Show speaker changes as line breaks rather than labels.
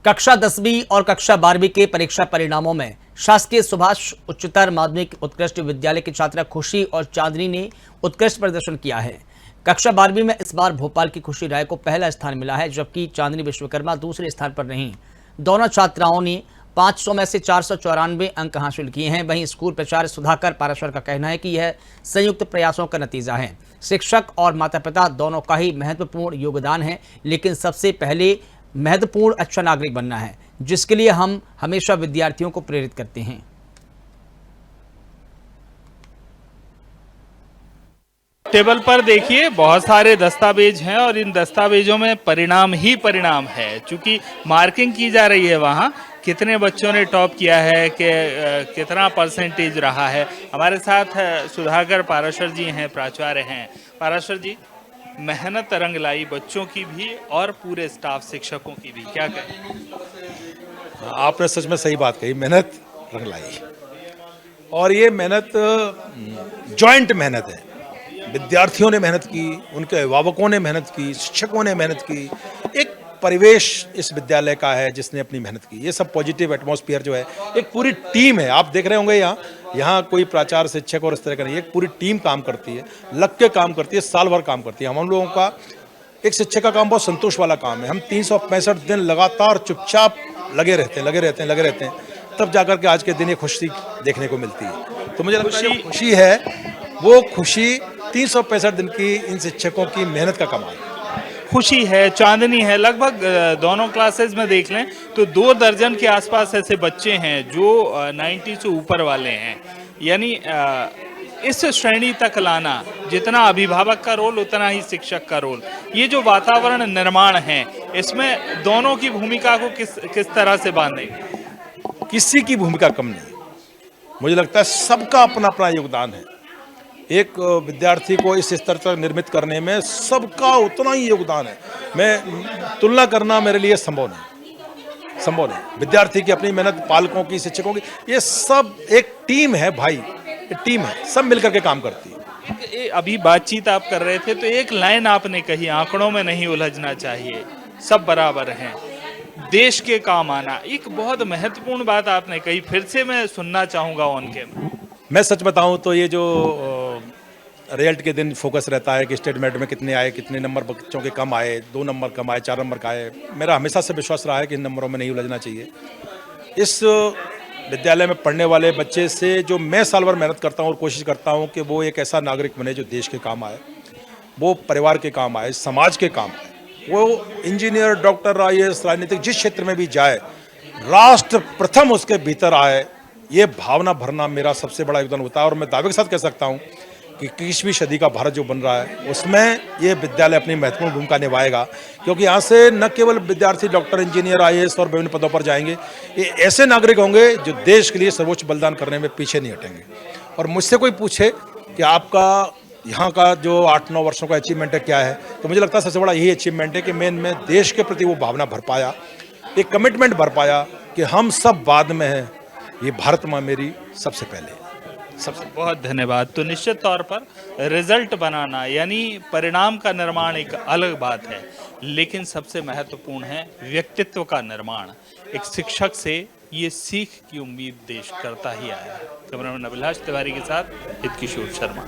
कक्षा 10वीं और कक्षा 12वीं के परीक्षा परिणामों में शासकीय सुभाष उच्चतर माध्यमिक उत्कृष्ट विद्यालय की छात्रा खुशी और चांदनी ने उत्कृष्ट प्रदर्शन किया है। कक्षा 12वीं में इस बार भोपाल की खुशी राय को पहला स्थान मिला है, जबकि चांदनी विश्वकर्मा दूसरे स्थान पर रहीं। दोनों छात्राओं ने 500 में से 494 अंक हासिल किए हैं। वहीं स्कूल प्राचार्य सुधाकर पाराशर का कहना है कि यह संयुक्त प्रयासों का नतीजा है। शिक्षक और माता पिता दोनों का ही महत्वपूर्ण योगदान है, लेकिन सबसे पहले महत्वपूर्ण अच्छा नागरिक बनना है, जिसके लिए हम हमेशा विद्यार्थियों को प्रेरित करते हैं।
टेबल पर देखिए बहुत सारे दस्तावेज हैं और इन दस्तावेजों में परिणाम ही परिणाम है। चूंकि मार्किंग की जा रही है, वहाँ कितने बच्चों ने टॉप किया है कि कितना परसेंटेज रहा है। हमारे साथ सुधाकर पाराशर जी हैं, प्राचार्य हैं। पाराशर जी, मेहनत रंग लाई बच्चों की भी और पूरे स्टाफ शिक्षकों की भी, क्या कहें?
आपने सच में सही बात कही, मेहनत रंग लाई। और ये मेहनत जॉइंट मेहनत है। विद्यार्थियों ने मेहनत की, उनके अभिभावकों ने मेहनत की, शिक्षकों ने मेहनत की। एक परिवेश इस विद्यालय का है जिसने अपनी मेहनत की। ये सब पॉजिटिव एटमॉस्फेयर जो है, एक पूरी टीम है। आप देख रहे होंगे यहाँ कोई प्राचार्य शिक्षक और इस तरह का नहीं, एक पूरी टीम काम करती है, लग के काम करती है, साल भर काम करती है। हम लोगों का एक शिक्षक का काम बहुत संतोष वाला काम है। हम 365 दिन लगातार चुपचाप लगे रहते हैं, तब जाकर के आज के दिन ये खुशी देखने को मिलती है। तो मुझे लगता है जो खुशी है, वो खुशी 365 दिन की इन शिक्षकों की मेहनत का कमाल है।
खुशी है, चांदनी है। लगभग दोनों क्लासेस में देख लें तो 2 दर्जन के आसपास ऐसे बच्चे हैं जो 90 से ऊपर वाले हैं। यानी इस श्रेणी तक लाना, जितना अभिभावक का रोल उतना ही शिक्षक का रोल। ये जो वातावरण निर्माण है, इसमें दोनों की भूमिका को किस तरह से बांधेंगे?
किसी की भूमिका कम नहीं। मुझे लगता है सबका अपना अपना योगदान है। एक विद्यार्थी को इस स्तर तक निर्मित करने में सबका उतना ही योगदान है। मैं तुलना करना मेरे लिए संभव नहीं। विद्यार्थी की अपनी मेहनत, पालकों की, शिक्षकों की, ये सब एक टीम है भाई, एक टीम है, सब मिलकर के काम करती है।
अभी बातचीत आप कर रहे थे तो एक लाइन आपने कही, आंकड़ों में नहीं उलझना चाहिए, सब बराबर हैं, देश के काम आना। एक बहुत महत्वपूर्ण बात आपने कही, फिर से मैं सुनना चाहूंगा ऑन कैमरा।
मैं सच बताऊं तो ये जो रिजल्ट के दिन फोकस रहता है कि स्टेट मेरिट में कितने आए, कितने नंबर बच्चों के कम आए, 2 नंबर कम आए, 4 नंबर का आए, मेरा हमेशा से विश्वास रहा है कि इन नंबरों में नहीं उलझना चाहिए। इस विद्यालय में पढ़ने वाले बच्चे से जो मैं साल भर मेहनत करता हूं और कोशिश करता हूं कि वो एक ऐसा नागरिक बने जो देश के काम आए, वो परिवार के काम आए, समाज के काम आए। वो इंजीनियर, डॉक्टर, IAS, राजनीतिक जिस क्षेत्र में भी जाए, राष्ट्र प्रथम उसके भीतर आए, ये भावना भरना मेरा सबसे बड़ा योगदान होता है। और मैं दावे के साथ कह सकता हूँ कि 21वीं सदी का भारत जो बन रहा है, उसमें ये विद्यालय अपनी महत्वपूर्ण भूमिका निभाएगा। क्योंकि यहाँ से न केवल विद्यार्थी डॉक्टर, इंजीनियर, IAS और विभिन्न पदों पर जाएंगे, ये ऐसे नागरिक होंगे जो देश के लिए सर्वोच्च बलिदान करने में पीछे नहीं हटेंगे। और मुझसे कोई पूछे कि आपका यहाँ का जो 8-9 वर्षों का अचीवमेंट है क्या है, तो मुझे लगता है सबसे बड़ा यही अचीवमेंट है कि मैं इनमें देश के प्रति वो भावना भर पाया, एक कमिटमेंट भर पाया कि हम सब बाद में हैं, ये भारत माँ मेरी सबसे पहले।
सबसे बहुत धन्यवाद। तो निश्चित तौर पर रिजल्ट बनाना यानी परिणाम का निर्माण एक अलग बात है, लेकिन सबसे महत्वपूर्ण है व्यक्तित्व का निर्माण। एक शिक्षक से ये सीख की उम्मीद देश करता ही आया है। कैमरामैन अभिलाष तिवारी के साथ हितकिशोर शर्मा।